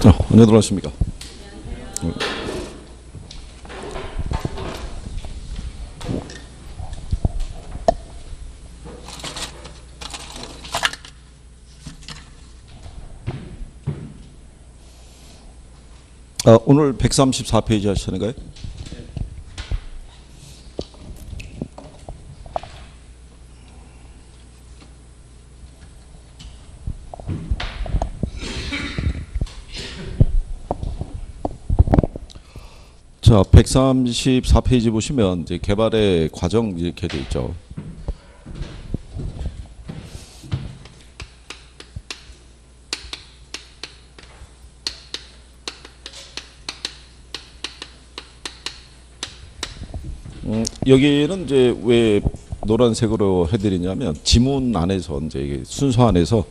언제 들어왔습니까? 오늘 134페이지 하시는 거예요? 자, 134페이지 보시면 이제 개발의 과정 이렇게 돼 있죠. 여기는 이제 왜 노란색으로 해드리냐면 지문 안에서 이제 이게 순서 안에서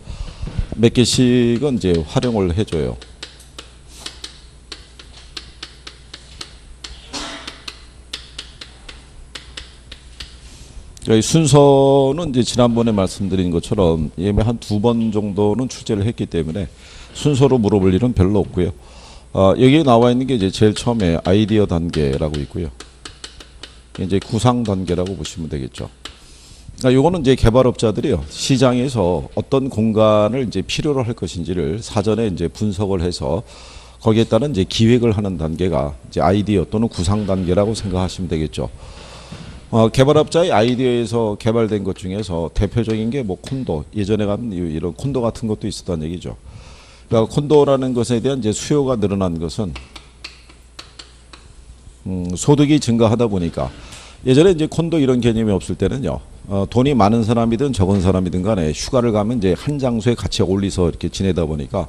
몇 개씩은 이제 활용을 해줘요. 순서는 이제 지난번에 말씀드린 것처럼 예매 한 2번 정도는 출제를 했기 때문에 순서로 물어볼 일은 별로 없고요. 여기에 나와 있는 게 이제 제일 처음에 아이디어 단계라고 있고요. 이제 구상 단계라고 보시면 되겠죠. 요거는 이제 개발업자들이요, 시장에서 어떤 공간을 이제 필요로 할 것인지를 사전에 이제 분석을 해서 거기에 따른 이제 기획을 하는 단계가 이제 아이디어 또는 구상 단계라고 생각하시면 되겠죠. 개발업자의 아이디어에서 개발된 것 중에서 대표적인 게 뭐 콘도, 예전에 가면 이런 콘도 같은 것도 있었다는 얘기죠. 그러니까 콘도라는 것에 대한 이제 수요가 늘어난 것은 소득이 증가하다 보니까, 예전에 이제 콘도 이런 개념이 없을 때는요, 돈이 많은 사람이든 적은 사람이든 간에 휴가를 가면 이제 한 장소에 같이 어울리서 이렇게 지내다 보니까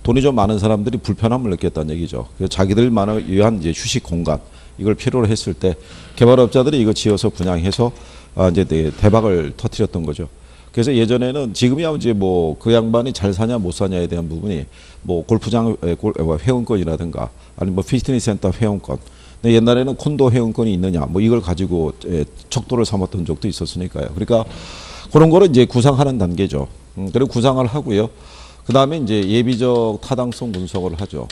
돈이 좀 많은 사람들이 불편함을 느꼈다는 얘기죠. 그래서 자기들만을 위한 이제 휴식 공간, 이걸 필요로 했을 때 개발업자들이 이거 지어서 분양해서 이제 대박을 터뜨렸던 거죠. 그래서 예전에는, 지금이야 이제 뭐 그 양반이 잘 사냐 못 사냐에 대한 부분이 뭐 골프장 회원권이라든가 아니면 뭐 피트니스 센터 회원권, 근데 옛날에는 콘도 회원권이 있느냐 뭐 이걸 가지고 척도를 삼았던 적도 있었으니까요. 그러니까 그런 거를 이제 구상하는 단계죠. 그리고 구상을 하고요. 그 다음에 이제 예비적 타당성 분석을 하죠.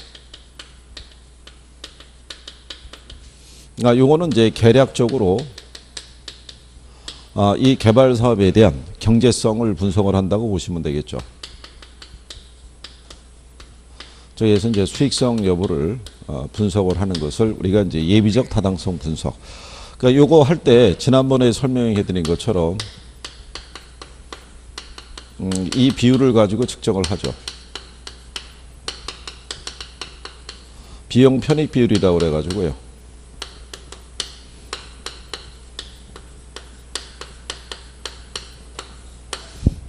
요거는 이제 계략적으로 이 개발 사업에 대한 경제성을 분석을 한다고 보시면 되겠죠. 저기에서 이제 수익성 여부를 분석을 하는 것을 우리가 이제 예비적 타당성 분석. 그러니까 요거 할 때 지난번에 설명해 드린 것처럼 이 비율을 가지고 측정을 하죠. 비용 편익 비율이라고 그래 가지고요.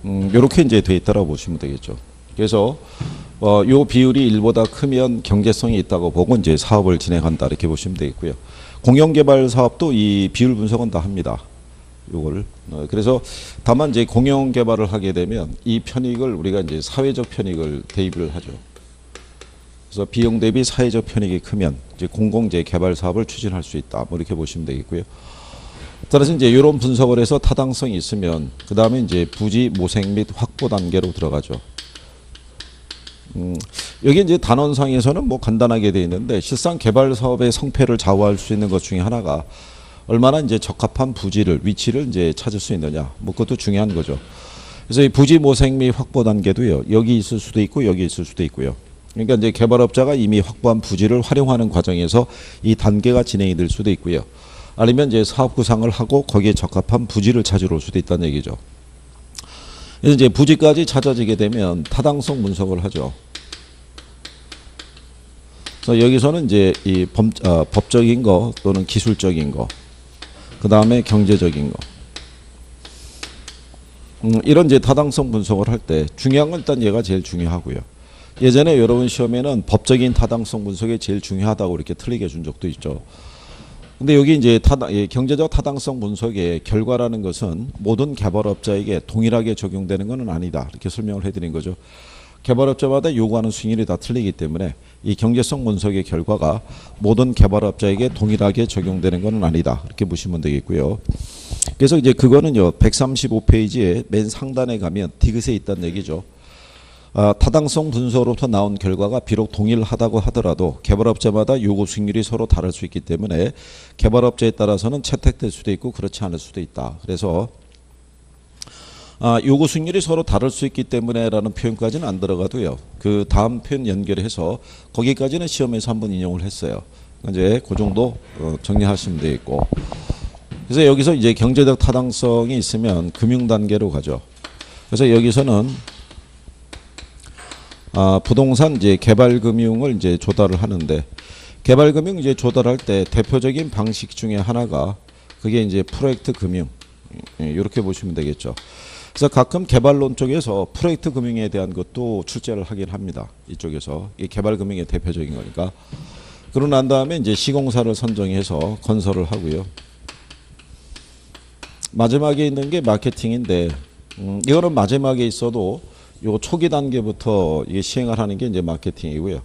요렇게 이제 돼 있다라고 보시면 되겠죠. 그래서 요 비율이 1보다 크면 경제성이 있다고 보고 이제 사업을 진행한다, 이렇게 보시면 되겠고요. 공영개발 사업도 이 비율 분석은 다 합니다. 요거를. 그래서 다만 이제 공영개발을 하게 되면 이 편익을 우리가 이제 사회적 편익을 대입을 하죠. 그래서 비용 대비 사회적 편익이 크면 이제 공공재 개발 사업을 추진할 수 있다, 뭐 이렇게 보시면 되겠고요. 따라서 이제 이런 분석을 해서 타당성이 있으면 그 다음에 이제 부지 모색 및 확보 단계로 들어가죠. 여기 이제 단원상에서는 뭐 간단하게 되어 있는데, 실상 개발 사업의 성패를 좌우할 수 있는 것 중에 하나가 얼마나 이제 적합한 부지를, 위치를 이제 찾을 수 있느냐, 뭐 그것도 중요한 거죠. 그래서 이 부지 모색 및 확보 단계도요, 여기 있을 수도 있고 여기 있을 수도 있고요. 그러니까 이제 개발업자가 이미 확보한 부지를 활용하는 과정에서 이 단계가 진행이 될 수도 있고요. 아니면 이제 사업 구상을 하고 거기에 적합한 부지를 찾으러 올 수도 있다는 얘기죠. 그래서 이제 부지까지 찾아지게 되면 타당성 분석을 하죠. 그래서 여기서는 이제 이 법적인 거 또는 기술적인 거, 그 다음에 경제적인 거, 이런 이제 타당성 분석을 할 때 중요한 건 일단 얘가 제일 중요하고요. 예전에 여러분 시험에는 법적인 타당성 분석이 제일 중요하다고 이렇게 틀리게 준 적도 있죠. 근데 여기 이제 경제적 타당성 분석의 결과라는 것은 모든 개발업자에게 동일하게 적용되는 것은 아니다, 이렇게 설명을 해드린 거죠. 개발업자마다 요구하는 수익률이 다 틀리기 때문에 이 경제성 분석의 결과가 모든 개발업자에게 동일하게 적용되는 것은 아니다, 이렇게 보시면 되겠고요. 그래서 이제 그거는요, 135페이지에 맨 상단에 가면 디귿에 있다는 얘기죠. 타당성 분석으로부터 나온 결과가 비록 동일하다고 하더라도 개발업자마다 요구 수익률이 서로 다를 수 있기 때문에 개발업자에 따라서는 채택될 수도 있고 그렇지 않을 수도 있다. 그래서 요구 수익률이 서로 다를 수 있기 때문에라는 표현까지는 안 들어가도요. 그 다음 표현 연결해서 거기까지는 시험에서 한번 인용을 했어요. 이제 그 정도 정리하시면 되겠고. 그래서 여기서 이제 경제적 타당성이 있으면 금융 단계로 가죠. 그래서 여기서는 부동산 이제 개발 금융을 이제 조달을 하는데 개발 금융 이제 조달할 때 대표적인 방식 중에 하나가 그게 이제 프로젝트 금융 이렇게 보시면 되겠죠. 그래서 가끔 개발론 쪽에서 프로젝트 금융에 대한 것도 출제를 하긴 합니다. 이쪽에서 이게 개발 금융의 대표적인 거니까. 그러고 난 다음에 이제 시공사를 선정해서 건설을 하고요. 마지막에 있는 게 마케팅인데 이거는 마지막에 있어도 요 초기 단계부터 이게 시행을 하는 게 이제 마케팅이고요.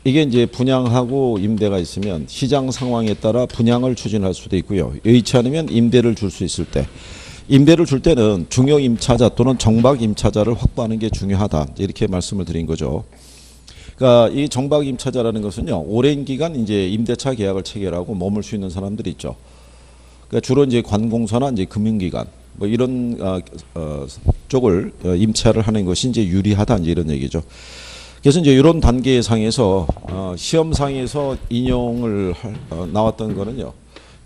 이게 이제 분양하고 임대가 있으면 시장 상황에 따라 분양을 추진할 수도 있고요. 여의치 않으면 임대를 줄 수 있을 때 임대를 줄 때는 중요 임차자 또는 정박 임차자를 확보하는 게 중요하다. 이렇게 말씀을 드린 거죠. 그러니까 이 정박 임차자라는 것은요. 오랜 기간 이제 임대차 계약을 체결하고 머물 수 있는 사람들이 있죠. 그러니까 주로 이제 관공서나 이제 금융기관 뭐 이런 쪽을 임차를 하는 것이 이제 유리하다 이제 이런 얘기죠. 그래서 이제 이런 단계 상에서 시험상에서 인용을 나왔던 거는요.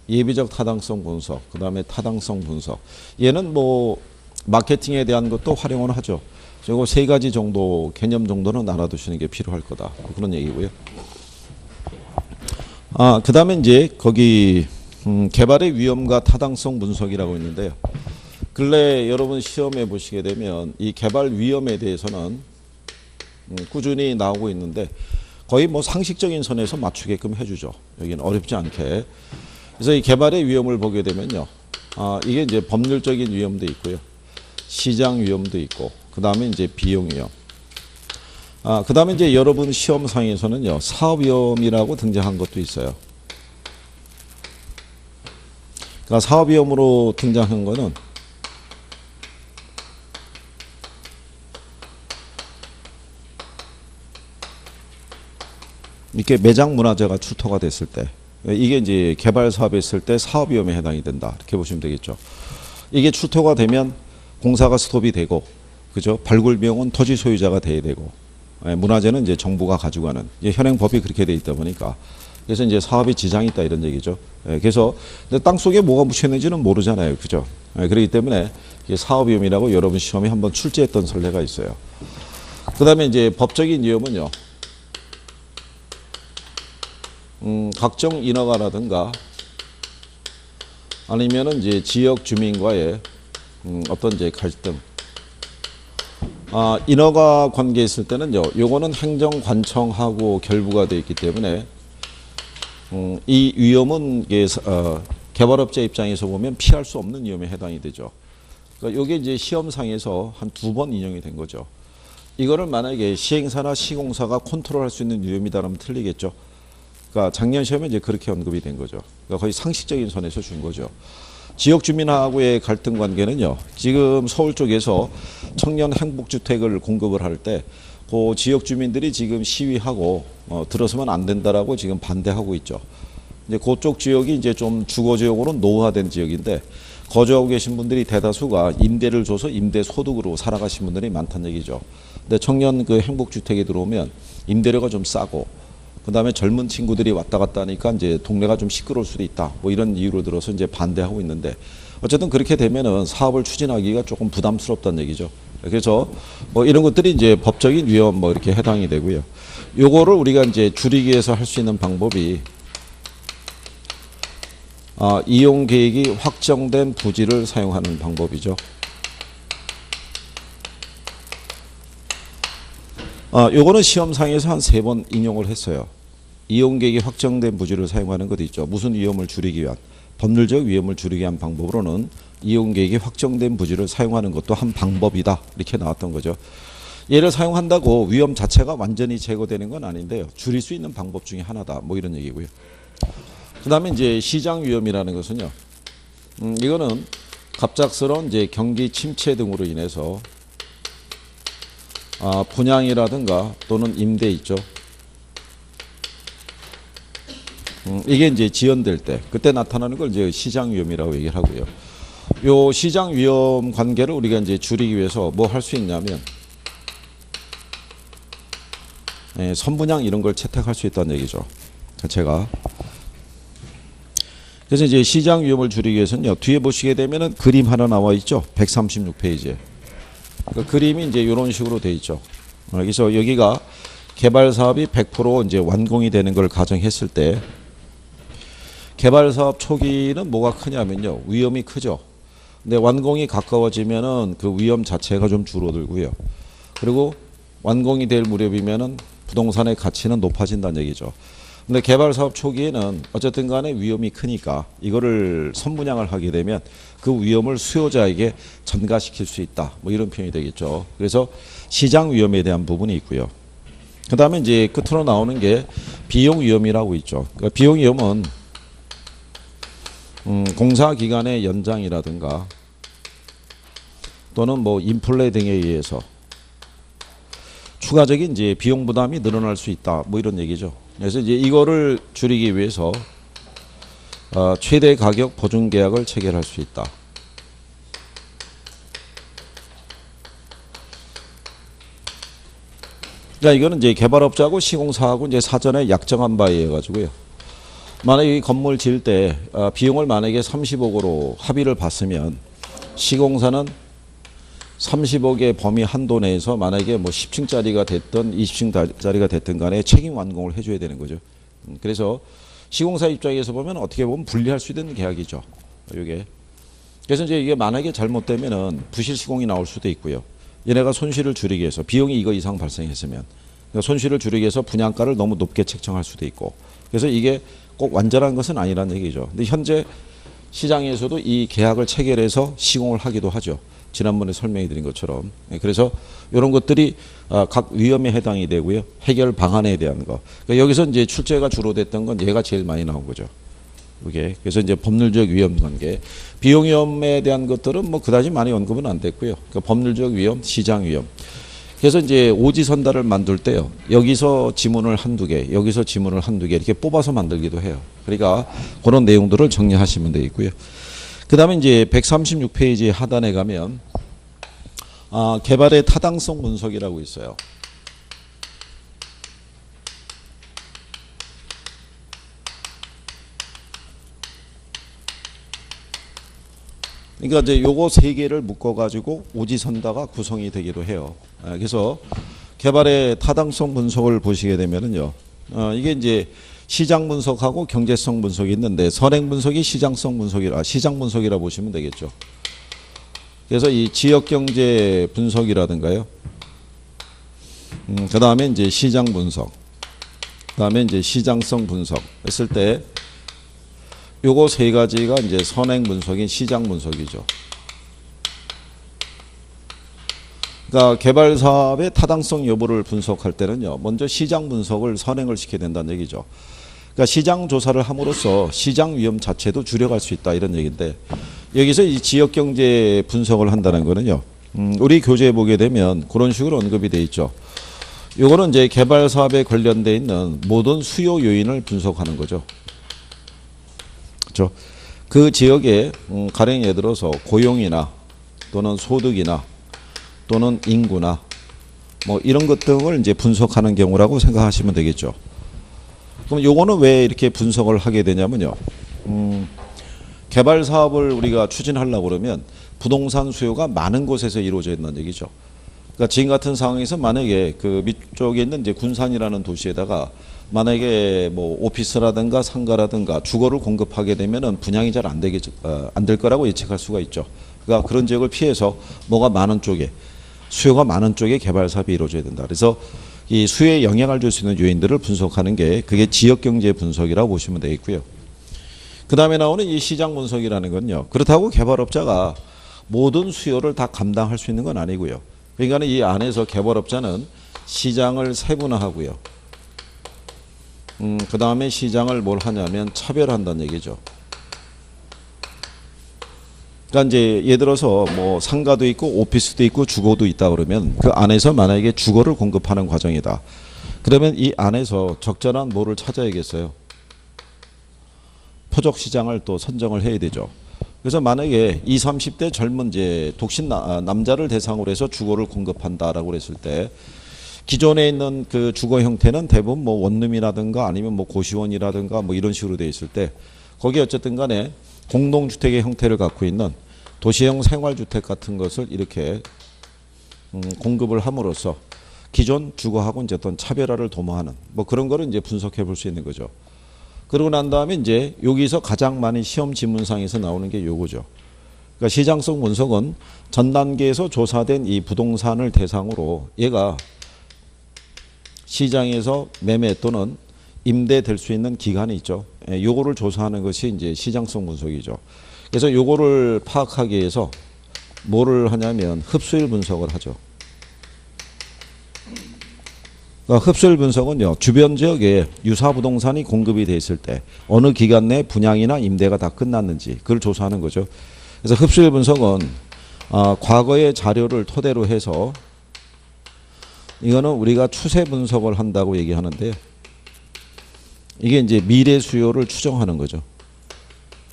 예비적 타당성 분석, 그 다음에 타당성 분석. 얘는 뭐 마케팅에 대한 것도 활용을 하죠. 그리고 세 가지 정도 개념 정도는 알아두시는 게 필요할 거다. 그런 얘기고요. 그 다음에 이제 거기 개발의 위험과 타당성 분석이라고 있는데요. 근래 여러분 시험에 보시게 되면 이 개발 위험에 대해서는 꾸준히 나오고 있는데 거의 뭐 상식적인 선에서 맞추게끔 해주죠. 여기는 어렵지 않게. 그래서 이 개발의 위험을 보게 되면요. 이게 이제 법률적인 위험도 있고요. 시장 위험도 있고, 그 다음에 이제 비용 위험. 그 다음에 이제 여러분 시험상에서는요. 사업 위험이라고 등장한 것도 있어요. 그러니까 사업 위험으로 등장한 거는 이렇게 매장 문화재가 출토가 됐을 때 이게 이제 개발 사업에 있을 때 사업 위험에 해당이 된다. 이렇게 보시면 되겠죠. 이게 출토가 되면 공사가 스톱이 되고, 그죠? 발굴 비용은 토지 소유자가 돼야 되고, 문화재는 이제 정부가 가지고 가는 이제 현행 법이 그렇게 돼 있다 보니까 그래서 이제 사업에 지장이 있다 이런 얘기죠. 그래서 땅 속에 뭐가 묻혀 있는지는 모르잖아요, 그죠? 그렇기 때문에 사업 위험이라고 여러분 시험에 한번 출제했던 선례가 있어요. 그다음에 이제 법적인 위험은요. 각종 인허가라든가 아니면은 이제 지역 주민과의 어떤 이제 갈등. 인허가 관계에 있을 때는요. 요거는 행정관청하고 결부가 되어 있기 때문에 이 위험은 개발업자 입장에서 보면 피할 수 없는 위험에 해당이 되죠. 그러니까 요게 이제 시험상에서 한 2번 인용이 된 거죠. 이거를 만약에 시행사나 시공사가 컨트롤할 수 있는 위험이다라면 틀리겠죠. 그러니까 작년 시험에 이제 그렇게 언급이 된 거죠. 그러니까 거의 상식적인 선에서 준 거죠. 지역 주민하고의 갈등 관계는요. 지금 서울 쪽에서 청년 행복주택을 공급을 할 때 그 지역 주민들이 지금 시위하고 들어서면 안 된다라고 지금 반대하고 있죠. 이제 그쪽 지역이 이제 좀 주거 지역으로 노후화된 지역인데 거주하고 계신 분들이 대다수가 임대를 줘서 임대 소득으로 살아가신 분들이 많다는 얘기죠. 근데 청년 그 행복주택에 들어오면 임대료가 좀 싸고 그다음에 젊은 친구들이 왔다 갔다 하니까 이제 동네가 좀 시끄러울 수도 있다. 뭐 이런 이유로 들어서 이제 반대하고 있는데 어쨌든 그렇게 되면은 사업을 추진하기가 조금 부담스럽다는 얘기죠. 그래서 뭐 이런 것들이 이제 법적인 위험 뭐 이렇게 해당이 되고요. 요거를 우리가 이제 줄이기 위해서 할 수 있는 방법이 이용 계획이 확정된 부지를 사용하는 방법이죠. 요거는 시험상에서 한 3번 인용을 했어요. 이용 계획이 확정된 부지를 사용하는 것도 있죠. 무슨 위험을 줄이기 위한 법률적 위험을 줄이기 위한 방법으로는 이용 계획이 확정된 부지를 사용하는 것도 한 방법이다. 이렇게 나왔던 거죠. 얘를 사용한다고 위험 자체가 완전히 제거되는 건 아닌데요. 줄일 수 있는 방법 중에 하나다. 뭐 이런 얘기고요. 그 다음에 이제 시장 위험이라는 것은요. 이거는 갑작스러운 이제 경기 침체 등으로 인해서 분양이라든가 또는 임대 있죠. 이게 이제 지연될 때 그때 나타나는 걸 이제 시장 위험이라고 얘기를 하고요. 요 시장 위험 관계를 우리가 이제 줄이기 위해서 뭐 할 수 있냐면 선분양 이런 걸 채택할 수 있다는 얘기죠. 제가 그래서 이제 시장 위험을 줄이기 위해서는요. 뒤에 보시게 되면은 그림 하나 나와 있죠. 136페이지에. 그 그림이 이제 이런 식으로 돼 있죠. 그래서 여기가 개발 사업이 100% 이제 완공이 되는 걸 가정했을 때 개발 사업 초기는 뭐가 크냐면요. 위험이 크죠. 근데 완공이 가까워지면은 그 위험 자체가 좀 줄어들고요. 그리고 완공이 될 무렵이면은 부동산의 가치는 높아진다는 얘기죠. 근데 개발 사업 초기에는 어쨌든 간에 위험이 크니까 이거를 선분양을 하게 되면 그 위험을 수요자에게 전가시킬 수 있다. 뭐 이런 표현이 되겠죠. 그래서 시장 위험에 대한 부분이 있고요. 그 다음에 이제 끝으로 나오는 게 비용 위험이라고 있죠. 그러니까 비용 위험은 공사 기간의 연장이라든가 또는 뭐 인플레 등에 의해서 추가적인 이제 비용 부담이 늘어날 수 있다. 뭐 이런 얘기죠. 그래서 이제 이거를 줄이기 위해서 최대 가격 보증 계약을 체결할 수 있다. 그러니까 이거는 이제 개발업자하고 시공사하고 이제 사전에 약정한 바에 의해 가지고요. 만약에 이 건물 지을 때 비용을 만약에 30억으로 합의를 봤으면 시공사는 30억의 범위 한도 내에서 만약에 뭐 10층짜리가 됐든 20층짜리가 됐든 간에 책임 완공을 해줘야 되는 거죠. 그래서 시공사 입장에서 보면 어떻게 보면 불리할 수 있는 계약이죠. 이게. 그래서 이제 이게 만약에 잘못되면은 부실 시공이 나올 수도 있고요. 얘네가 손실을 줄이기 위해서 비용이 이거 이상 발생했으면 그러니까 손실을 줄이기 위해서 분양가를 너무 높게 책정할 수도 있고 그래서 이게 꼭 완전한 것은 아니라는 얘기죠. 근데 현재 시장에서도 이 계약을 체결해서 시공을 하기도 하죠. 지난번에 설명해 드린 것처럼. 그래서 이런 것들이 각 위험에 해당이 되고요. 해결 방안에 대한 거. 그러니까 여기서 이제 출제가 주로 됐던 건 얘가 제일 많이 나온 거죠. 이게. 그래서 이제 법률적 위험 관계. 비용 위험에 대한 것들은 뭐 그다지 많이 언급은 안 됐고요. 그러니까 법률적 위험, 시장 위험. 그래서 이제 오지선다를 만들 때요. 여기서 지문을 한두 개, 여기서 지문을 한두 개 이렇게 뽑아서 만들기도 해요. 그러니까 그런 내용들을 정리하시면 되겠고요. 그 다음에 이제 136페이지 하단에 가면 개발의 타당성 분석이라고 있어요. 그러니까 이제 요거 세 개를 묶어 가지고 오지선다가 구성이 되기도 해요. 그래서 개발의 타당성 분석을 보시게 되면은요. 이게 이제 시장 분석하고 경제성 분석이 있는데 선행 분석이 시장성 분석이라 시장 분석이라 보시면 되겠죠. 그래서 이 지역 경제 분석이라든가요. 그다음에 이제 시장 분석. 그다음에 이제 시장성 분석 했을 때 요거 세 가지가 이제 선행 분석인 시장 분석이죠. 그러니까 개발 사업의 타당성 여부를 분석할 때는요. 먼저 시장 분석을 선행을 시켜야 된다는 얘기죠. 그러니까 시장 조사를 함으로써 시장 위험 자체도 줄여갈 수 있다 이런 얘기인데 여기서 이 지역 경제 분석을 한다는 거는요. 우리 교재에 보게 되면 그런 식으로 언급이 돼 있죠. 요거는 이제 개발 사업에 관련돼 있는 모든 수요 요인을 분석하는 거죠. 그렇죠? 그 지역에 가령 예를 들어서 고용이나 또는 소득이나 또는 인구나 뭐 이런 것 등을 이제 분석하는 경우라고 생각하시면 되겠죠. 그럼 요거는 왜 이렇게 분석을 하게 되냐면요. 개발 사업을 우리가 추진하려고 그러면 부동산 수요가 많은 곳에서 이루어져 있는 얘기죠. 그러니까 지금 같은 상황에서 만약에 그 밑쪽에 있는 이제 군산이라는 도시에다가 만약에 뭐 오피스라든가 상가라든가 주거를 공급하게 되면은 분양이 잘 안 될 거라고 예측할 수가 있죠. 그러니까 그런 지역을 피해서 뭐가 많은 쪽에 수요가 많은 쪽에 개발 사업이 이루어져야 된다. 그래서 이 수요에 영향을 줄 수 있는 요인들을 분석하는 게 그게 지역 경제 분석이라고 보시면 되겠고요. 그 다음에 나오는 이 시장 분석이라는 건요. 그렇다고 개발업자가 모든 수요를 다 감당할 수 있는 건 아니고요. 그러니까 이 안에서 개발업자는 시장을 세분화하고요. 그 다음에 시장을 뭘 하냐면 차별한다는 얘기죠. 그러니까 이제 예를 들어서 뭐 상가도 있고 오피스도 있고 주거도 있다 그러면 그 안에서 만약에 주거를 공급하는 과정이다. 그러면 이 안에서 적절한 뭐를 찾아야겠어요. 표적 시장을 또 선정을 해야 되죠. 그래서 만약에 20, 30대 젊은 이제 독신 남자를 대상으로 해서 주거를 공급한다라고 그랬을 때 기존에 있는 그 주거 형태는 대부분 뭐 원룸이라든가 아니면 뭐 고시원이라든가 뭐 이런 식으로 돼 있을 때 거기에 어쨌든 간에 공동주택의 형태를 갖고 있는 도시형 생활주택 같은 것을 이렇게 공급을 함으로써 기존 주거하고 이제 어떤 차별화를 도모하는 뭐 그런 거를 이제 분석해 볼 수 있는 거죠. 그러고 난 다음에 이제 여기서 가장 많이 시험 지문상에서 나오는 게 요거죠. 그러니까 시장성 분석은 전 단계에서 조사된 이 부동산을 대상으로 얘가 시장에서 매매 또는 임대될 수 있는 기간이 있죠. 요거를 조사하는 것이 이제 시장성 분석이죠. 그래서 요거를 파악하기 위해서 뭐를 하냐면 흡수율 분석을 하죠. 그러니까 흡수율 분석은요, 주변 지역에 유사 부동산이 공급이 돼 있을 때 어느 기간 내 분양이나 임대가 다 끝났는지 그걸 조사하는 거죠. 그래서 흡수율 분석은 과거의 자료를 토대로 해서 이거는 우리가 추세 분석을 한다고 얘기하는데 이게 이제 미래 수요를 추정하는 거죠.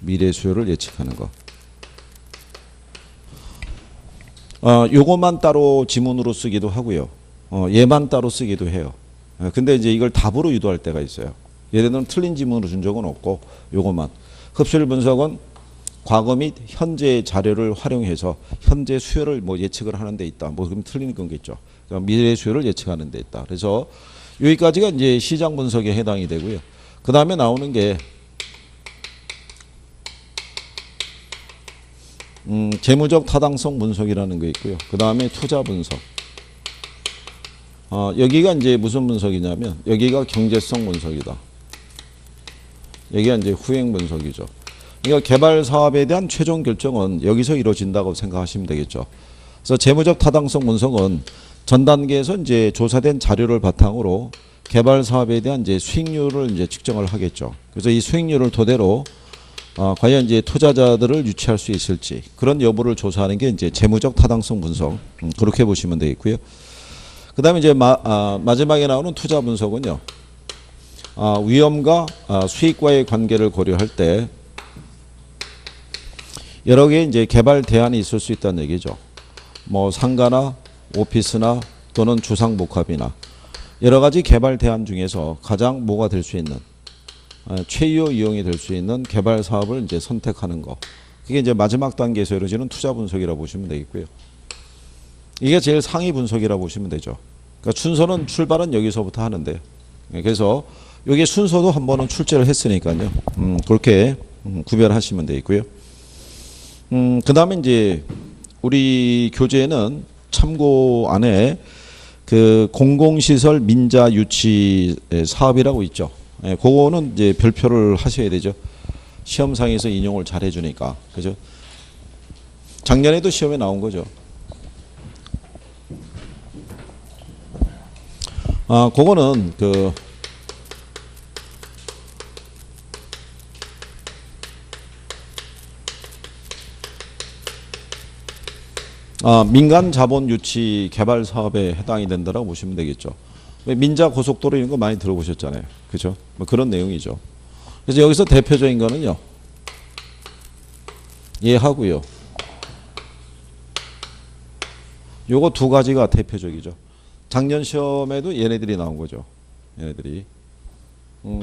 미래 수요를 예측하는 거. 요것만 따로 지문으로 쓰기도 하고요. 얘만 따로 쓰기도 해요. 근데 이제 이걸 답으로 유도할 때가 있어요. 얘네들은 틀린 지문으로 준 적은 없고 요것만. 흡수율 분석은 과거 및 현재의 자료를 활용해서 현재 수요를 뭐 예측을 하는 데 있다. 뭐 그럼 틀린 건 겠죠. 그러니까 미래 수요를 예측하는 데 있다. 그래서 여기까지가 이제 시장 분석에 해당이 되고요. 그 다음에 나오는 게 재무적 타당성 분석이라는 거 있고요. 그 다음에 투자 분석. 여기가 이제 무슨 분석이냐면 여기가 경제성 분석이다. 여기가 이제 후행 분석이죠. 그러니까 개발 사업에 대한 최종 결정은 여기서 이루어진다고 생각하시면 되겠죠. 그래서 재무적 타당성 분석은 전 단계에서 이제 조사된 자료를 바탕으로 개발 사업에 대한 이제 수익률을 이제 측정을 하겠죠. 그래서 이 수익률을 토대로 과연 이제 투자자들을 유치할 수 있을지 그런 여부를 조사하는 게 이제 재무적 타당성 분석 그렇게 보시면 되겠고요. 그 다음에 이제 마지막에 나오는 투자 분석은요. 위험과 수익과의 관계를 고려할 때 여러 개의 이제 개발 대안이 있을 수 있다는 얘기죠. 뭐 상가나 오피스나 또는 주상복합이나 여러 가지 개발 대안 중에서 가장 뭐가 될 수 있는 최유 이용이 될 수 있는 개발 사업을 이제 선택하는 거. 이게 이제 마지막 단계에서 이루어지는 투자 분석이라고 보시면 되겠고요. 이게 제일 상위 분석이라고 보시면 되죠. 그러니까 순서는 출발은 여기서부터 하는데 그래서 여기 순서도 한 번은 출제를 했으니까요. 그렇게 구별하시면 되겠고요. 그 다음에 이제 우리 교재에는 참고 안에 그 공공시설 민자 유치 사업이라고 있죠. 그거는 이제 별표를 하셔야 되죠. 시험상에서 인용을 잘 해주니까. 그죠? 작년에도 시험에 나온 거죠. 그거는 민간 자본 유치 개발 사업에 해당이 된다라고 보시면 되겠죠. 민자 고속도로 이런 거 많이 들어보셨잖아요. 그죠? 뭐 그런 내용이죠. 그래서 여기서 대표적인 거는요. 얘하고요. 요거 두 가지가 대표적이죠. 작년 시험에도 얘네들이 나온 거죠. 얘네들이.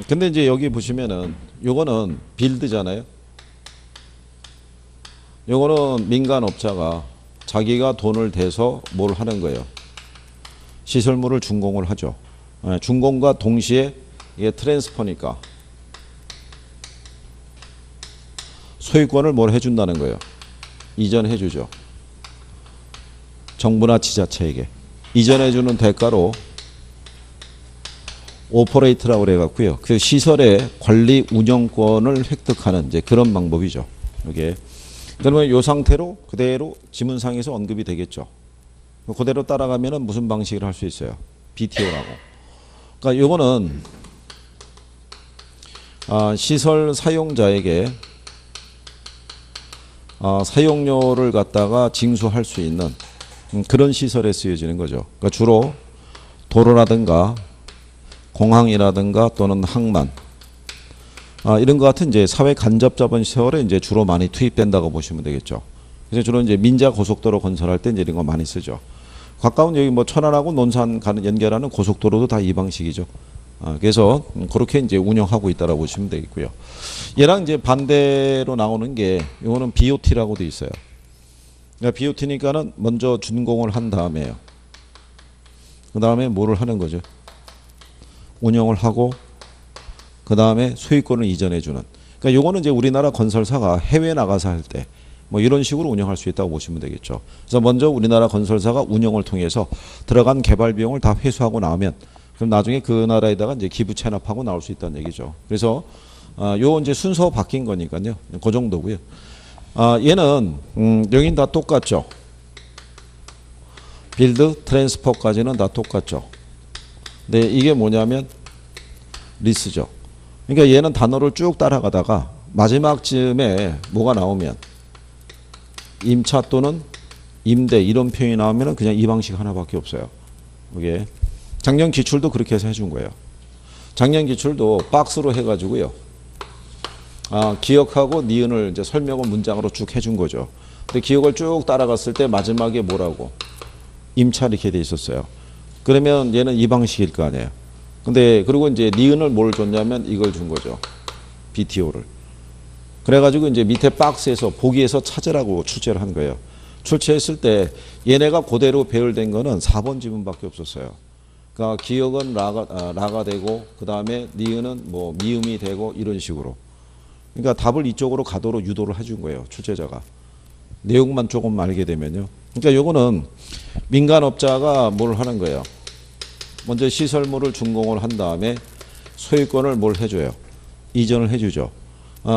근데 이제 여기 보시면은 요거는 빌드잖아요. 요거는 민간업자가 자기가 돈을 대서 뭘 하는 거예요. 시설물을 준공을 하죠. 준공과 동시에 이게 트랜스퍼니까 소유권을 뭘 해준다는 거예요. 이전해 주죠. 정부나 지자체에게. 이전해주는 대가로 오퍼레이트라고 그래갖고요. 그 시설의 관리 운영권을 획득하는 이제 그런 방법이죠. 이게. 그러면 이 상태로 그대로 지문상에서 언급이 되겠죠. 그대로 따라가면은 무슨 방식을 할 수 있어요? BTO라고. 그러니까 요거는 시설 사용자에게 사용료를 갖다가 징수할 수 있는 그런 시설에 쓰여지는 거죠. 그러니까 주로 도로라든가 공항이라든가 또는 항만 이런 것 같은 이제 사회 간접 자본 시설에 이제 주로 많이 투입된다고 보시면 되겠죠. 그래서 주로 이제 민자 고속도로 건설할 때 이제 이런 거 많이 쓰죠. 가까운 여기 뭐 천안하고 논산 가는 연결하는 고속도로도 다 이 방식이죠. 그래서 그렇게 이제 운영하고 있다라고 보시면 되겠고요. 얘랑 이제 반대로 나오는 게 이거는 BOT라고 돼 있어요. 그러니까 BOT니까는 먼저 준공을 한 다음에요. 그 다음에 뭐를 하는 거죠? 운영을 하고 그 다음에 소유권을 이전해 주는. 그러니까 요거는 이제 우리나라 건설사가 해외 나가서 할 때 뭐 이런 식으로 운영할 수 있다고 보시면 되겠죠. 그래서 먼저 우리나라 건설사가 운영을 통해서 들어간 개발 비용을 다 회수하고 나오면 그럼 나중에 그 나라에다가 이제 기부 체납하고 나올 수 있다는 얘기죠. 그래서 요 이제 순서 바뀐 거니까요. 그 정도고요. 얘는 여긴 다 똑같죠. 빌드 트랜스퍼까지는 다 똑같죠. 근데 이게 뭐냐면 리스죠. 그러니까 얘는 단어를 쭉 따라가다가 마지막쯤에 뭐가 나오면 임차 또는 임대 이런 표현이 나오면 그냥 이 방식 하나밖에 없어요. 이게 작년 기출도 그렇게 해서 해준 거예요. 작년 기출도 박스로 해가지고요. 기억하고 니은을 이제 설명을 문장으로 쭉 해준 거죠. 근데 기억을 쭉 따라갔을 때 마지막에 뭐라고? 임차 이렇게 돼 있었어요. 그러면 얘는 이 방식일 거 아니에요. 근데 그리고 이제 니은을 뭘 줬냐면 이걸 준 거죠. BTO를. 그래가지고 이제 밑에 박스에서 보기에서 찾으라고 출제를 한 거예요. 출제했을 때 얘네가 그대로 배열된 거는 4번 지문밖에 없었어요. 그러니까 기억은 라가 되고 그 다음에 니은은 뭐 미음이 되고 이런 식으로. 그러니까 답을 이쪽으로 가도록 유도를 해준 거예요. 출제자가. 내용만 조금 알게 되면요. 그러니까 요거는 민간업자가 뭘 하는 거예요. 먼저 시설물을 준공을 한 다음에 소유권을 뭘 해줘요. 이전을 해주죠.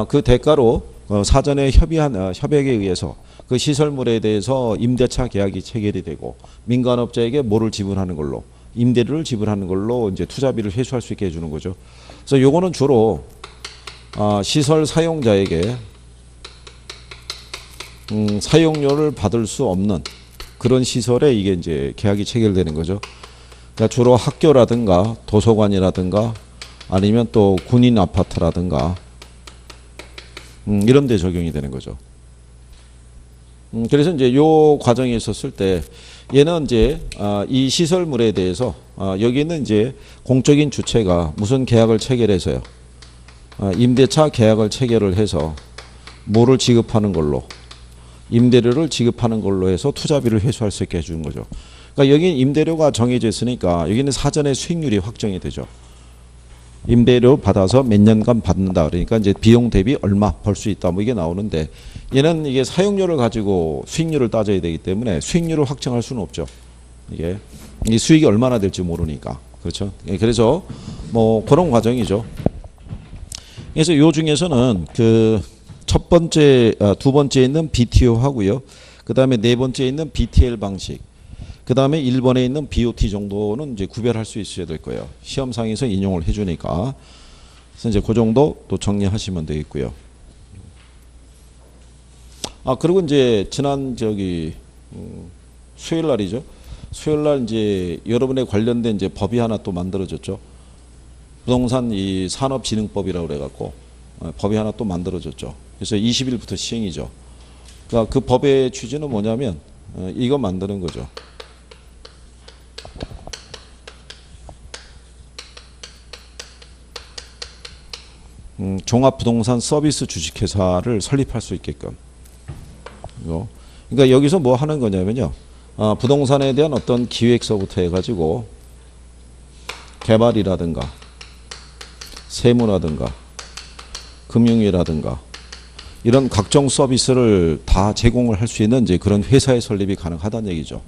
그 대가로 사전에 협약에 의해서 그 시설물에 대해서 임대차 계약이 체결이 되고 민간업자에게 뭐를 지불하는 걸로 임대료를 지불하는 걸로 이제 투자비를 회수할 수 있게 해주는 거죠. 그래서 요거는 주로 시설 사용자에게 사용료를 받을 수 없는 그런 시설에 이게 이제 계약이 체결되는 거죠. 그러니까 주로 학교라든가 도서관이라든가 아니면 또 군인 아파트라든가 이런 데 적용이 되는 거죠. 그래서 이제 요 과정에 있었을 때 얘는 이제 이 시설물에 대해서 여기는 이제 공적인 주체가 무슨 계약을 체결해서요. 임대차 계약을 체결을 해서 뭐를 지급하는 걸로 임대료를 지급하는 걸로 해서 투자비를 회수할 수 있게 해주는 거죠. 그러니까 여기는 임대료가 정해져 있으니까 여기는 사전에 수익률이 확정이 되죠. 임대료 받아서 몇 년간 받는다. 그러니까 이제 비용 대비 얼마 벌 수 있다. 뭐 이게 나오는데 얘는 이게 사용료를 가지고 수익률을 따져야 되기 때문에 수익률을 확정할 수는 없죠. 이게 이 수익이 얼마나 될지 모르니까. 그렇죠. 그래서 뭐 그런 과정이죠. 그래서 요 중에서는 그 첫 번째, 두 번째 있는 BTO 하고요. 그 다음에 네 번째 있는 BTL 방식. 그 다음에 1번에 있는 BOT 정도는 이제 구별할 수 있어야 될 거예요. 시험상에서 인용을 해주니까. 그래서 이제 그 정도 또 정리하시면 되겠고요. 그리고 이제 지난 수요일 날이죠. 수요일 날 이제 여러분에 관련된 이제 법이 하나 또 만들어졌죠. 부동산 이 산업진흥법이라고 그래갖고 법이 하나 또 만들어졌죠. 그래서 20일부터 시행이죠. 그러니까 그 법의 취지는 뭐냐면 이거 만드는 거죠. 종합부동산 서비스 주식회사를 설립할 수 있게끔. 그러니까 여기서 뭐 하는 거냐면요. 부동산에 대한 어떤 기획서부터 해가지고 개발이라든가 세무라든가 금융이라든가 이런 각종 서비스를 다 제공을 할 수 있는 이제 그런 회사의 설립이 가능하다는 얘기죠.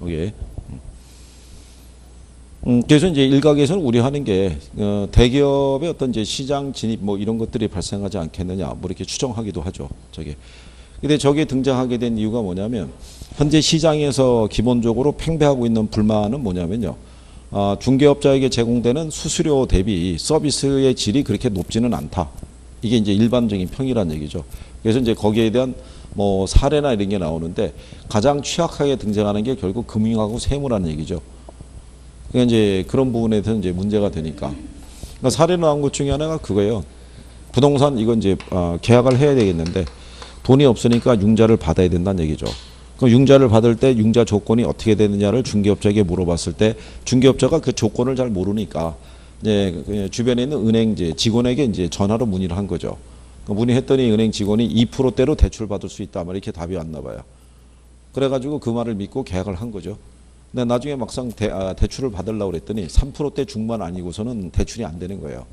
이게. 그래서 이제 일각에서는 우려하는 게 대기업의 어떤 이제 시장 진입 뭐 이런 것들이 발생하지 않겠느냐 뭐 이렇게 추정하기도 하죠. 근데 저게 등장하게 된 이유가 뭐냐면 현재 시장에서 기본적으로 팽배하고 있는 불만은 뭐냐면요. 중개업자에게 제공되는 수수료 대비 서비스의 질이 그렇게 높지는 않다. 이게 이제 일반적인 평이란 얘기죠. 그래서 이제 거기에 대한 뭐 사례나 이런 게 나오는데 가장 취약하게 등장하는 게 결국 금융하고 세무라는 얘기죠. 그러니까 이제 그런 부분에 대해서 이제 문제가 되니까. 그러니까 사례 나온 것 중에 하나가 그거예요. 부동산 이건 이제 계약을 해야 되겠는데 돈이 없으니까 융자를 받아야 된다는 얘기죠. 그럼 융자를 받을 때 융자 조건이 어떻게 되느냐를 중개업자에게 물어봤을 때 중개업자가 그 조건을 잘 모르니까 이제 주변에 있는 은행 이제 직원에게 이제 전화로 문의를 한 거죠. 문의했더니 은행 직원이 2%대로 대출 받을 수 있다. 이렇게 답이 왔나 봐요. 그래가지고 그 말을 믿고 계약을 한 거죠. 근데 나중에 막상 대출을 받으려고 그랬더니 3%대 중반 아니고서는 대출이 안 되는 거예요.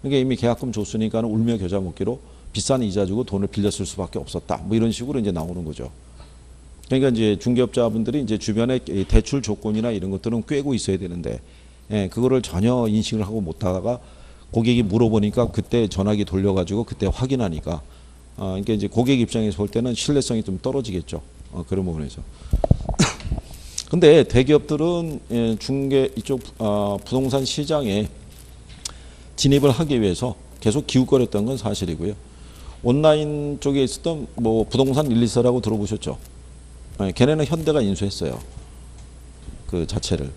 그러니까 이미 계약금 줬으니까 울며 겨자 먹기로 비싼 이자 주고 돈을 빌렸을 수밖에 없었다. 뭐 이런 식으로 이제 나오는 거죠. 그러니까 이제 중개업자분들이 이제 주변에 대출 조건이나 이런 것들은 꿰고 있어야 되는데, 그거를 전혀 인식을 하고 못하다가 고객이 물어보니까 그때 전화기 돌려가지고 그때 확인하니까, 그러니까 이제 고객 입장에서 볼 때는 신뢰성이 좀 떨어지겠죠. 그런 부분에서. 근데 대기업들은 중개 이쪽 부동산 시장에 진입을 하기 위해서 계속 기웃거렸던 건 사실이고요. 온라인 쪽에 있었던 뭐 부동산 124라고 들어보셨죠? 걔네는 현대가 인수했어요. 그 자체를.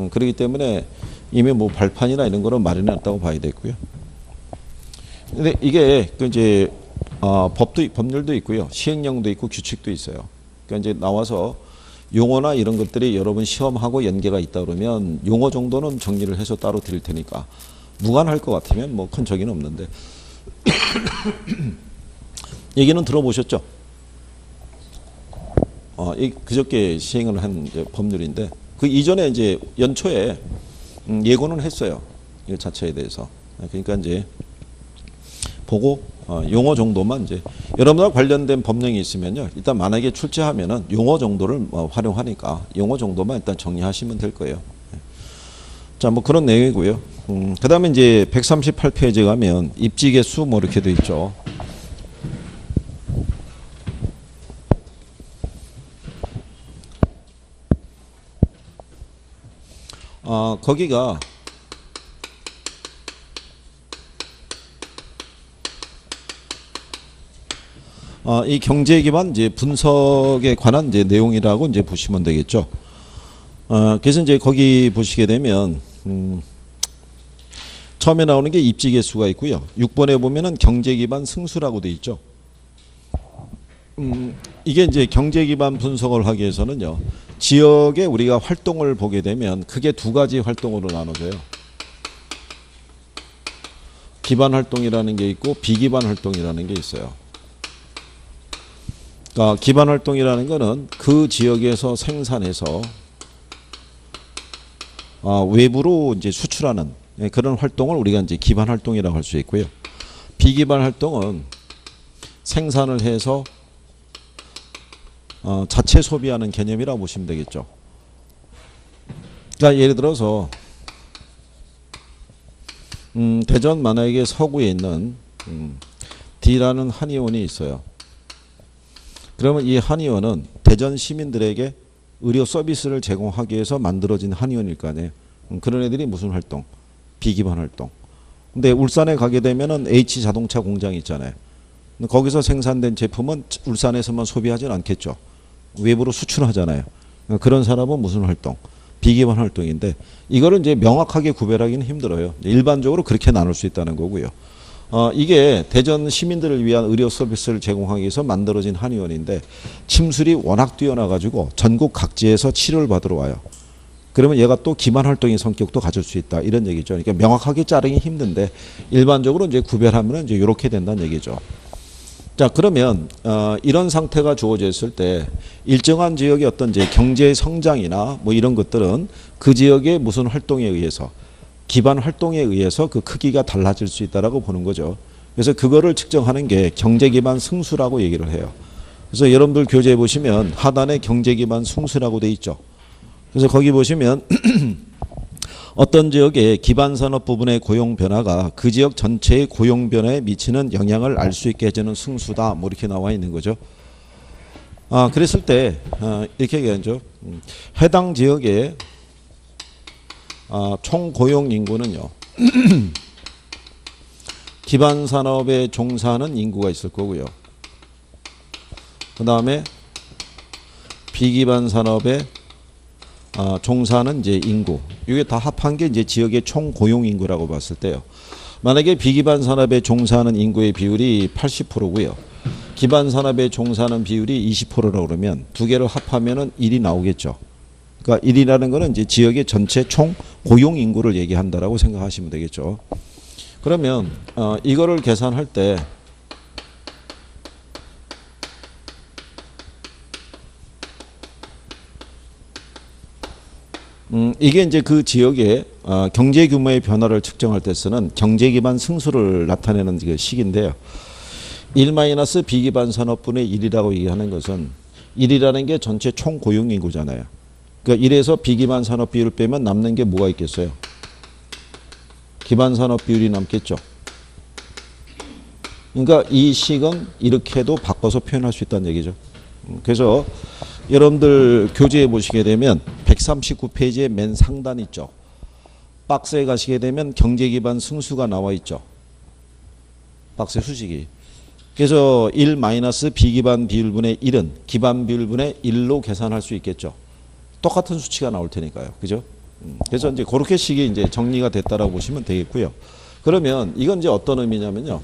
그렇기 때문에 이미 뭐 발판이나 이런 거는 마련해놨다고 봐야 되고요. 근데 이게 그 이제 법률도 있고요, 시행령도 있고 규칙도 있어요. 그러니까 이제 나와서 용어나 이런 것들이 여러분 시험하고 연계가 있다 그러면 용어 정도는 정리를 해서 따로 드릴 테니까 무관할 것 같으면 뭐 큰 적은 없는데 얘기는 들어보셨죠? 그저께 시행을 한 법률인데 그 이전에 이제 연초에 예고는 했어요. 이 자체에 대해서. 그러니까 이제 보고 용어 정도만 이제 여러분과 관련된 법령이 있으면요. 일단 만약에 출제하면은 용어 정도를 활용하니까 용어 정도만 일단 정리하시면 될 거예요. 자, 뭐 그런 내용이고요. 그다음에 이제 138페이지 가면 입지 개수 뭐 이렇게 돼 있죠. 거기가 이 경제 기반 이제 분석에 관한 이제 내용이라고 이제 보시면 되겠죠. 그래서 이제 거기 보시게 되면 처음에 나오는 게 입지 개수가 있고요. 6번에 보면은 경제 기반 승수라고 돼 있죠. 이게 이제 경제 기반 분석을 하기 위해서는요. 지역에 우리가 활동을 보게 되면 크게 두 가지 활동으로 나눠져요. 기반 활동이라는 게 있고 비기반 활동이라는 게 있어요. 그러니까 기반 활동이라는 거는 그 지역에서 생산해서 외부로 이제 수출하는 그런 활동을 우리가 이제 기반 활동이라고 할 수 있고요. 비기반 활동은 생산을 해서 자체 소비하는 개념이라고 보시면 되겠죠. 그러니까 예를 들어서 대전 만약에 서구에 있는 D라는 한의원이 있어요. 그러면 이 한의원은 대전 시민들에게 의료 서비스를 제공하기 위해서 만들어진 한의원일 거 아니에요. 그런 애들이 무슨 활동? 비기반 활동. 근데 울산에 가게 되면은 H 자동차 공장이 있잖아요. 거기서 생산된 제품은 울산에서만 소비하진 않겠죠. 외부로 수출하잖아요. 그런 사람은 무슨 활동? 비기반 활동인데 이거를 이제 명확하게 구별하기는 힘들어요. 일반적으로 그렇게 나눌 수 있다는 거고요. 이게 대전 시민들을 위한 의료 서비스를 제공하기 위해서 만들어진 한의원인데 침술이 워낙 뛰어나가지고 전국 각지에서 치료를 받으러 와요. 그러면 얘가 또 기반 활동의 성격도 가질 수 있다 이런 얘기죠. 그러니까 명확하게 자르기 힘든데 일반적으로 이제 구별하면 이제 이렇게 된다는 얘기죠. 자, 그러면 이런 상태가 주어져 있을 때 일정한 지역의 어떤 이제 경제 성장이나 뭐 이런 것들은 그 지역의 무슨 활동에 의해서 기반 활동에 의해서 그 크기가 달라질 수 있다라고 보는 거죠. 그래서 그거를 측정하는 게 경제 기반 승수라고 얘기를 해요. 그래서 여러분들 교재에 보시면 하단에 경제 기반 승수라고 돼 있죠. 그래서 거기 보시면 어떤 지역의 기반 산업 부분의 고용 변화가 그 지역 전체의 고용 변화에 미치는 영향을 알 수 있게 해주는 승수다. 뭐 이렇게 나와 있는 거죠. 그랬을 때 이렇게 얘기하죠. 해당 지역의 총 고용 인구는요. 기반 산업에 종사하는 인구가 있을 거고요. 그 다음에 비기반 산업에 종사하는 이제 인구, 이게 다 합한 게 이제 지역의 총 고용 인구라고 봤을 때요. 만약에 비기반 산업에 종사하는 인구의 비율이 80%고요. 기반 산업에 종사하는 비율이 20%라고 그러면 두 개를 합하면은 1이 나오겠죠. 그러니까 1이라는 거는 이제 지역의 전체 총 고용 인구를 얘기한다라고 생각하시면 되겠죠. 그러면 이거를 계산할 때 이게 이제 그 지역의 경제 규모의 변화를 측정할 때 쓰는 경제 기반 승수를 나타내는 그 식인데요. 1- 비기반 산업분의 1이라고 얘기하는 것은 1이라는 게 전체 총 고용 인구잖아요. 그러니까 1에서 비기반 산업 비율을 빼면 남는 게 뭐가 있겠어요? 기반 산업 비율이 남겠죠. 그러니까 이 식은 이렇게도 바꿔서 표현할 수 있다는 얘기죠. 그래서 여러분들 교재에 보시게 되면 139페이지의 맨 상단 있죠. 박스에 가시게 되면 경제 기반 승수가 나와 있죠. 박스의 수식이. 그래서 1- 비기반 비율분의 1은 기반 비율분의 1로 계산할 수 있겠죠. 똑같은 수치가 나올 테니까요. 그죠? 그래서 이제 그렇게 식이 이제 정리가 됐다라고 보시면 되겠고요. 그러면 이건 이제 어떤 의미냐면요.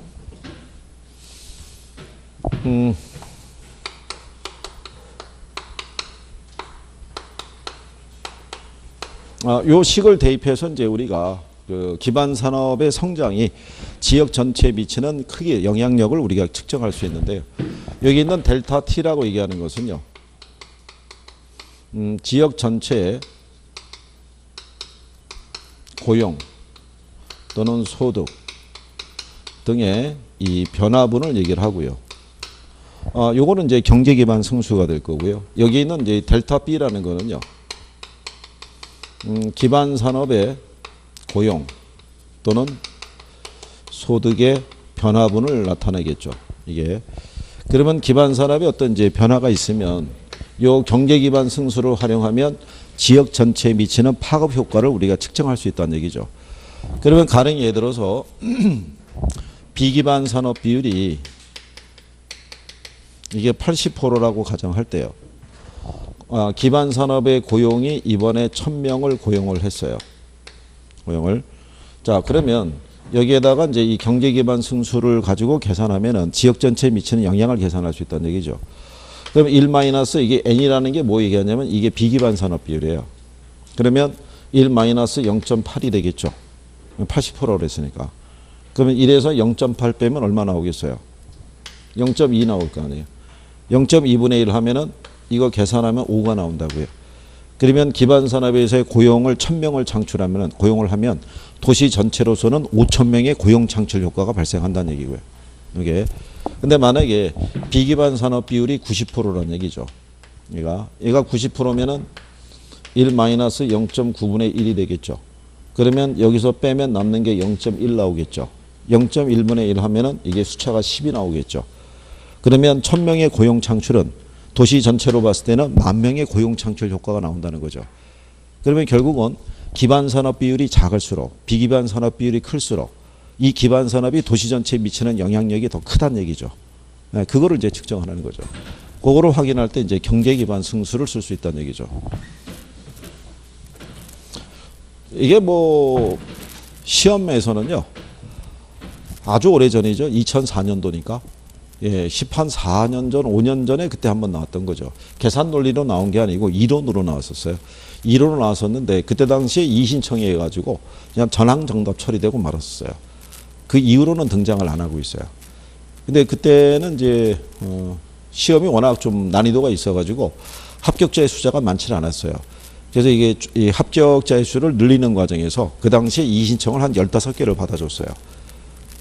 요 식을 대입해서 이제 우리가 그 기반 산업의 성장이 지역 전체에 미치는 크게 영향력을 우리가 측정할 수 있는데요. 여기 있는 델타 T라고 얘기하는 것은요. 지역 전체의 고용 또는 소득 등의 이 변화분을 얘기를 하고요. 요거는 이제 경제 기반 승수가 될 거고요. 여기 있는 이제 델타 B라는 거는요. 기반 산업의 고용 또는 소득의 변화분을 나타내겠죠. 이게 그러면 기반 산업에 어떤 이제 변화가 있으면 요 경제 기반 승수를 활용하면 지역 전체에 미치는 파급 효과를 우리가 측정할 수 있다는 얘기죠. 그러면 가령 예를 들어서 비기반 산업 비율이 이게 80%라고 가정할 때요. 기반 산업의 고용이 이번에 1000명을 고용을 했어요. 자, 그러면 여기에다가 이제 이 경제 기반 승수를 가지고 계산하면은 지역 전체에 미치는 영향을 계산할 수 있다는 얘기죠. 그럼 1- 이게 N이라는 게 뭐 얘기하냐면 이게 비기반 산업 비율이에요. 그러면 1-0.8이 되겠죠. 80%로 했으니까. 그러면 1에서 0.8 빼면 얼마 나오겠어요? 0.2 나올 거 아니에요. 0.2분의 1 하면은 이거 계산하면 5가 나온다고요. 그러면 기반 산업에서의 고용을 1000명을 창출하면 고용을 하면 도시 전체로서는 5000명의 고용 창출 효과가 발생한다는 얘기고요. 이게 근데 만약에 비기반 산업 비율이 90%라는 얘기죠. 얘가 90%면은 1-0.9분의 1이 되겠죠. 그러면 여기서 빼면 남는 게 0.1 나오겠죠. 0.1분의 1 하면은 이게 숫자가 10이 나오겠죠. 그러면 1000명의 고용 창출은 도시 전체로 봤을 때는 10,000명의 고용 창출 효과가 나온다는 거죠. 그러면 결국은 기반 산업 비율이 작을수록 비기반 산업 비율이 클수록 이 기반 산업이 도시 전체에 미치는 영향력이 더 크다는 얘기죠. 네, 그거를 이제 측정하는 거죠. 그거를 확인할 때 이제 경제 기반 승수를 쓸 수 있다는 얘기죠. 이게 뭐 시험에서는요. 아주 오래전이죠. 2004년도니까. 예, 14년 전, 5년 전에 그때 한번 나왔던 거죠. 계산 논리로 나온 게 아니고 이론으로 나왔었어요. 이론으로 나왔었는데 그때 당시에 이신청에 해가지고 그냥 전항 정답 처리되고 말았어요. 그 이후로는 등장을 안 하고 있어요. 근데 그때는 이제 시험이 워낙 좀 난이도가 있어가지고 합격자의 숫자가 많지는 않았어요. 그래서 이게 이 합격자의 수를 늘리는 과정에서 그 당시에 이신청을 한 15개를 받아줬어요.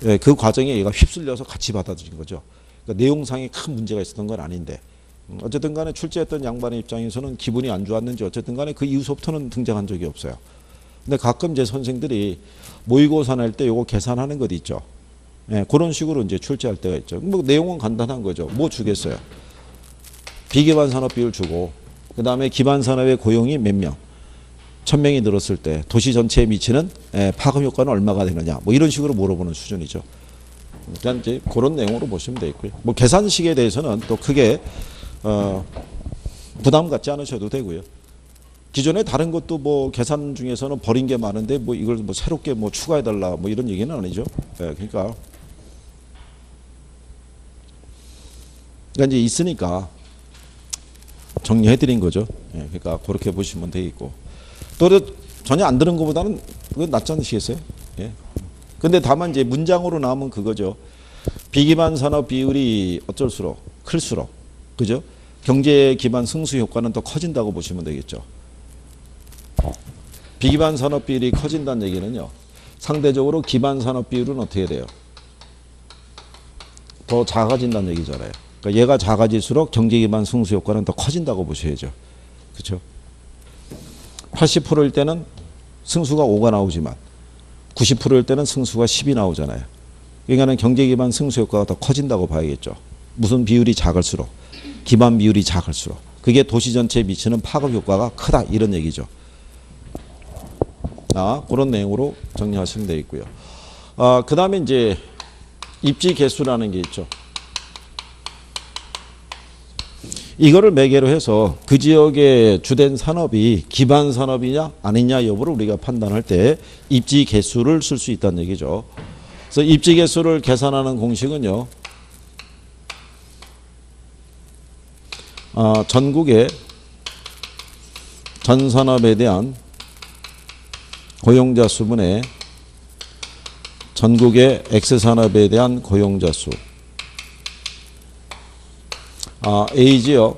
예, 그 과정에 얘가 휩쓸려서 같이 받아들인 거죠. 그러니까 내용상에 큰 문제가 있었던 건 아닌데 어쨌든 간에 출제했던 양반의 입장에서는 기분이 안 좋았는지 어쨌든 간에 그 이후부터는 등장한 적이 없어요. 근데 가끔 제 선생들이 모의고사 낼 때 요거 계산하는 것 있죠. 예, 그런 식으로 이제 출제할 때가 있죠. 뭐 내용은 간단한 거죠. 뭐 주겠어요? 비기반 산업 비율 주고 그 다음에 기반 산업의 고용이 몇 명? 1000명이 늘었을 때 도시 전체에 미치는 파급 효과는 얼마가 되느냐 뭐 이런 식으로 물어보는 수준이죠. 그냥 이제 그런 내용으로 보시면 되겠고요. 뭐 계산식에 대해서는 또 크게 부담 갖지 않으셔도 되고요. 기존에 다른 것도 뭐 계산 중에서는 버린 게 많은데 뭐 이걸 뭐 새롭게 뭐 추가해달라 뭐 이런 얘기는 아니죠. 예, 그러니까 이제 있으니까 정리해드린 거죠. 예, 그러니까 그렇게 보시면 되겠고 또 전혀 안 드는 것보다는 그건 낫지 않으시겠어요? 예. 근데 다만 이제 문장으로 나오면 그거죠. 비기반 산업 비율이 어쩔수록 클수록 그죠? 경제 기반 승수 효과는 더 커진다고 보시면 되겠죠. 비기반 산업 비율이 커진다는 얘기는요. 상대적으로 기반 산업 비율은 어떻게 돼요? 더 작아진다는 얘기잖아요. 그러니까 얘가 작아질수록 경제 기반 승수 효과는 더 커진다고 보셔야죠. 그렇죠? 80%일 때는 승수가 5가 나오지만 90%일 때는 승수가 10이 나오잖아요. 그러니까 경제 기반 승수 효과가 더 커진다고 봐야겠죠. 무슨 비율이 작을수록 기반 비율이 작을수록 그게 도시 전체에 미치는 파급 효과가 크다 이런 얘기죠. 그런 내용으로 정리하시면 되겠고요. 그 다음에 이제 입지 개수라는 게 있죠. 이거를 매개로 해서 그 지역의 주된 산업이 기반 산업이냐 아니냐 여부를 우리가 판단할 때 입지 개수를 쓸 수 있다는 얘기죠. 그래서 입지 개수를 계산하는 공식은요. 전국의 전 산업에 대한 고용자 수분의 전국의 X산업에 대한 고용자 수 A지역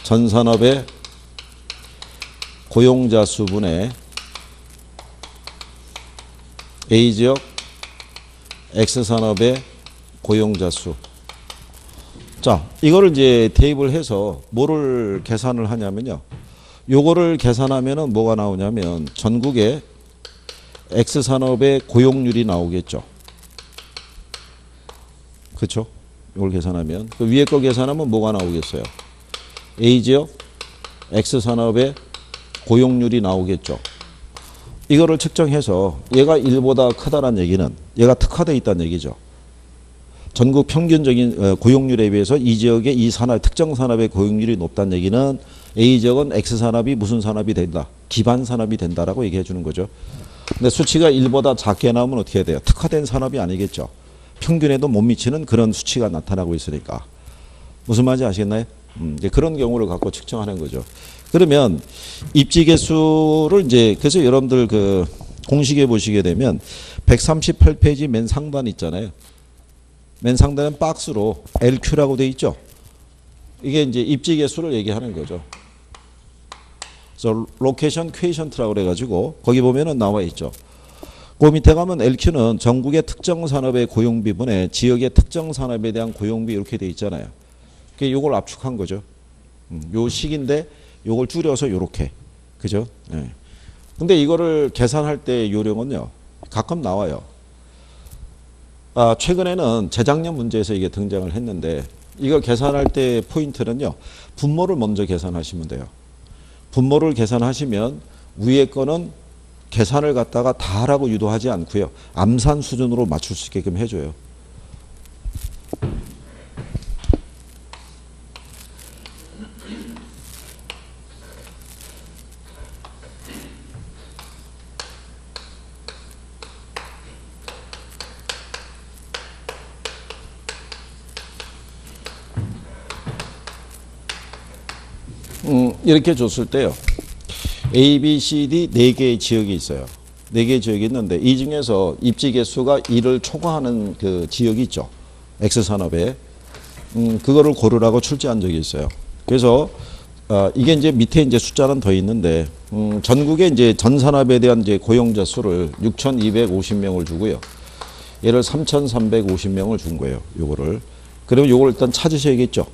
전산업의 고용자 수분의 A지역 X산업의 고용자 수. 자, 이거를 이제 대입을 해서 뭐를 계산을 하냐면요. 요거를 계산하면은 뭐가 나오냐면 전국의 X산업의 고용률이 나오겠죠. 그렇죠? 이걸 계산하면 그 위에 거 계산하면 뭐가 나오겠어요? A지역 X산업의 고용률이 나오겠죠. 이거를 측정해서 얘가 1보다 크다는 얘기는 얘가 특화되어 있다는 얘기죠. 전국 평균적인 고용률에 비해서 이 지역의 이 산업, 특정 산업의 고용률이 높다는 얘기는 A지역은 X산업이 무슨 산업이 된다? 기반 산업이 된다라고 얘기해 주는 거죠. 근데 수치가 1보다 작게 나오면 어떻게 해야 돼요? 특화된 산업이 아니겠죠. 평균에도 못 미치는 그런 수치가 나타나고 있으니까. 무슨 말인지 아시겠나요? 이제 그런 경우를 갖고 측정하는 거죠. 그러면 입지 개수를 이제 그래서 여러분들 그 공식에 보시게 되면 138페이지 맨 상단 있잖아요. 맨 상단은 박스로 LQ라고 돼 있죠. 이게 이제 입지 개수를 얘기하는 거죠. 그래서 로케이션 퀘이션트라고 그래가지고 거기 보면은 나와 있죠. 그 밑에 가면 LQ는 전국의 특정 산업의 고용비분에 지역의 특정 산업에 대한 고용비 이렇게 돼 있잖아요. 그게 요걸 압축한 거죠. 요 식인데 요걸 줄여서 요렇게. 그죠? 예. 근데 이거를 계산할 때 요령은요. 가끔 나와요. 최근에는 재작년 문제에서 이게 등장을 했는데 이걸 계산할 때 포인트는요. 분모를 먼저 계산하시면 돼요. 분모를 계산하시면 위에 거는 계산을 갖다가 다 하라고 유도하지 않고요. 암산 수준으로 맞출 수 있게끔 해줘요. 이렇게 줬을 때요. A, B, C, D 4개의 지역이 있어요. 4개의 지역이 있는데 이 중에서 입지 개수가 1을 초과하는 그 지역이 있죠. X산업에. 그거를 고르라고 출제한 적이 있어요. 그래서 이게 이제 밑에 이제 숫자는 더 있는데 전국에 이제 전 산업에 대한 이제 고용자 수를 6,250명을 주고요. 얘를 3,350명을 준 거예요. 요거를. 그러면 요걸 일단 찾으셔야겠죠.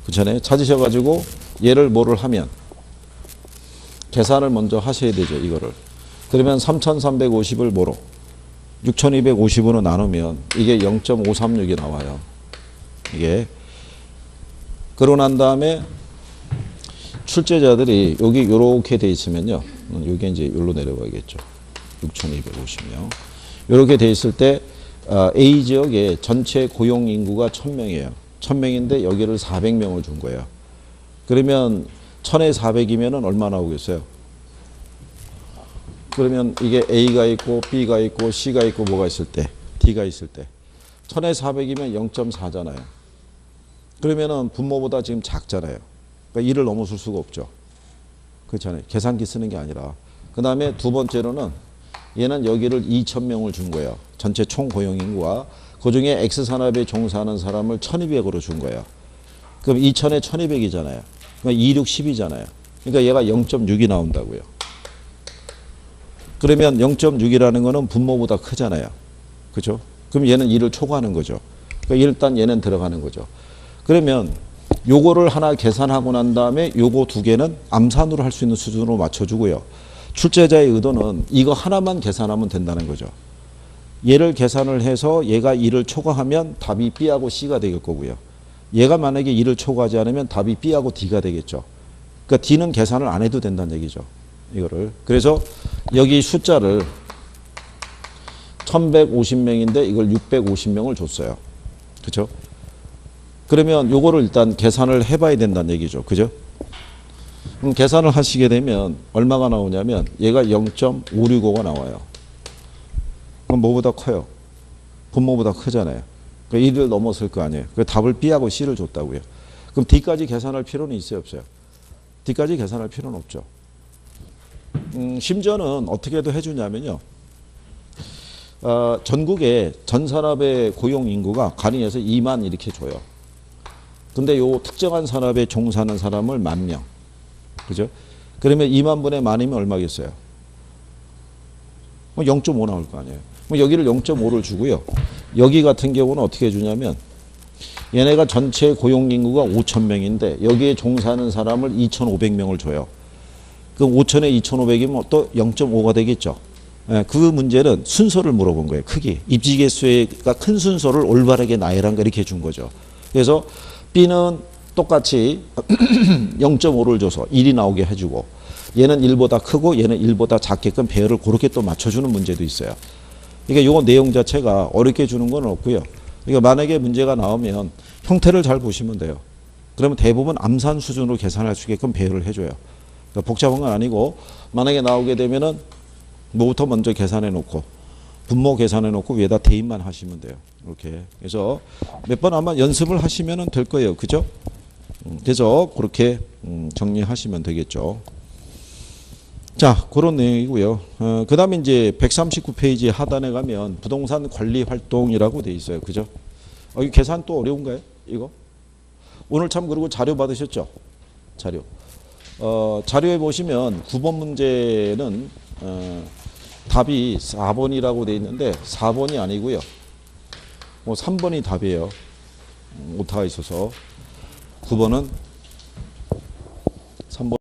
그렇잖아요. 찾으셔가지고 얘를 뭐를 하면 계산을 먼저 하셔야 되죠. 이거를. 그러면 3,350을 뭐로 6,250으로 나누면 이게 0.536이 나와요. 이게. 그러고 난 다음에 출제자들이 여기 요렇게 돼 있으면요. 여기 이제 여기로 내려가겠죠. 6,250명. 요렇게 돼 있을 때 A 지역의 전체 고용 인구가 1,000명이에요. 1000명인데 여기를 400명을 준 거예요. 그러면 1000에 400이면은 얼마 나오겠어요? 그러면 이게 A가 있고 B가 있고 C가 있고 뭐가 있을 때 D가 있을 때 1000에 400이면 0.4잖아요. 그러면은 분모보다 지금 작잖아요. 그러니까 1을 넘어설 수가 없죠. 그렇잖아요. 계산기 쓰는 게 아니라. 그 다음에 두 번째로는 얘는 여기를 2000명을 준 거예요. 전체 총 고용인구와 그중에 X산업에 종사하는 사람을 1200으로 준 거예요. 그럼 2000에 1200이잖아요. 그러니까 26, 10이잖아요. 그러니까 얘가 0.6이 나온다고요. 그러면 0.6이라는 거는 분모보다 크잖아요. 그죠? 그럼 얘는 1을 초과하는 거죠. 그러니까 일단 얘는 들어가는 거죠. 그러면 요거를 하나 계산하고 난 다음에 요거 두 개는 암산으로 할 수 있는 수준으로 맞춰주고요. 출제자의 의도는 이거 하나만 계산하면 된다는 거죠. 얘를 계산을 해서 얘가 1을 초과하면 답이 B하고 C가 될 거고요. 얘가 만약에 1을 초과하지 않으면 답이 B하고 D가 되겠죠. 그러니까 D는 계산을 안 해도 된다는 얘기죠. 이거를. 그래서 여기 숫자를 1150명인데 이걸 650명을 줬어요. 그렇죠? 그러면 요거를 일단 계산을 해봐야 된다는 얘기죠. 그죠? 그럼 계산을 하시게 되면 얼마가 나오냐면 얘가 0.565가 나와요. 그럼 뭐보다 커요? 분모보다 크잖아요. 그러니까 1을 넘어설 거 아니에요. 그 답을 B하고 C를 줬다고요. 그럼 D까지 계산할 필요는 있어요, 없어요? D까지 계산할 필요는 없죠. 심지어는 어떻게도 해주냐면요. 전국에 전 산업의 고용 인구가 가능해서 2만 이렇게 줘요. 근데 요 특정한 산업에 종사하는 사람을 10,000명. 그죠? 그러면 2만 분의 만이면 얼마겠어요? 0.5 나올 거 아니에요. 여기를 0.5를 주고요. 여기 같은 경우는 어떻게 주냐면 얘네가 전체 고용 인구가 5,000명인데 여기에 종사하는 사람을 2,500명을 줘요. 그럼 5,000에 2,500이면 또 0.5가 되겠죠. 그 문제는 순서를 물어본 거예요. 크기. 입지 개수가 큰 순서를 올바르게 나열한 거 이렇게 준 거죠. 그래서 B는 똑같이 0.5를 줘서 1이 나오게 해주고 얘는 1보다 크고 얘는 1보다 작게끔 배열을 그렇게 또 맞춰주는 문제도 있어요. 그러니까 요 내용 자체가 어렵게 주는 건 없고요. 그러니까 만약에 문제가 나오면 형태를 잘 보시면 돼요. 그러면 대부분 암산 수준으로 계산할 수 있게끔 배열을 해줘요. 그러니까 복잡한 건 아니고 만약에 나오게 되면은 뭐부터 먼저 계산해 놓고 분모 계산해 놓고 위에다 대입만 하시면 돼요. 이렇게. 그래서 몇 번 아마 연습을 하시면 될 거예요. 그죠? 그래서 그렇게 정리하시면 되겠죠. 자, 그런 내용이고요. 그 다음에 이제 139페이지 하단에 가면 부동산 관리 활동이라고 돼 있어요. 그죠? 이 계산 또 어려운가요? 이거? 오늘 참 그리고 자료 받으셨죠? 자료. 자료에 보시면 9번 문제는 답이 4번이라고 돼 있는데 4번이 아니고요. 3번이 답이에요. 오타가 있어서 9번은